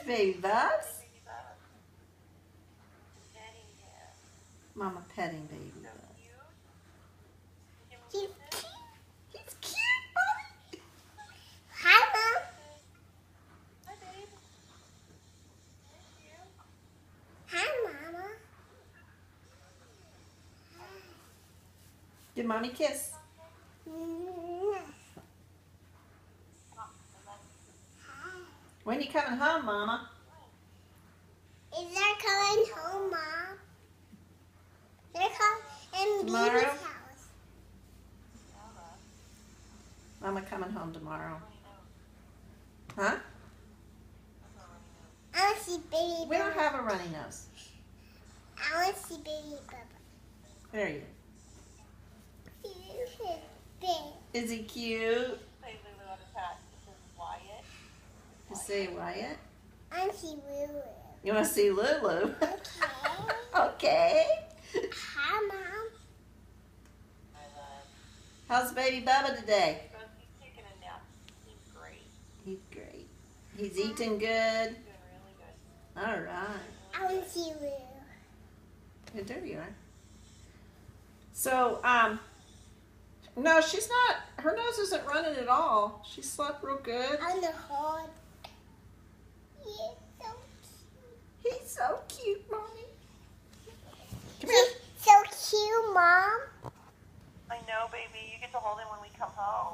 baby Bubs. Mama petting baby Bubs. He's cute. He's cute, buddy. Hi, Mom. Hi, babe. Hi, Mama. Give mommy a kiss. When you coming home, Mama? Is there coming home, Mom? They're coming in Tomorrow? Baby's house. Mama coming home tomorrow. Huh? I want to see Baby We don't Bubba. have a runny nose. I want to see Baby Bubba. There you He's big. Is he cute? Say Lulu on his hat. This is Wyatt. You say Wyatt? I want to see Lulu. You want to see Lulu? Okay. Okay. Hi, Mom. I love. How's baby Bubba today? He's taking a nap. He's great. He's great. He's eating good. He's doing really good. All right. I want to see Lulu. Yeah, there you are. So, no, she's not, her nose isn't running at all. She slept real good. On the hold. He's so cute. He's so cute, Mommy. Come here. He's so cute, Mom. I know, baby. You get to hold him when we come home.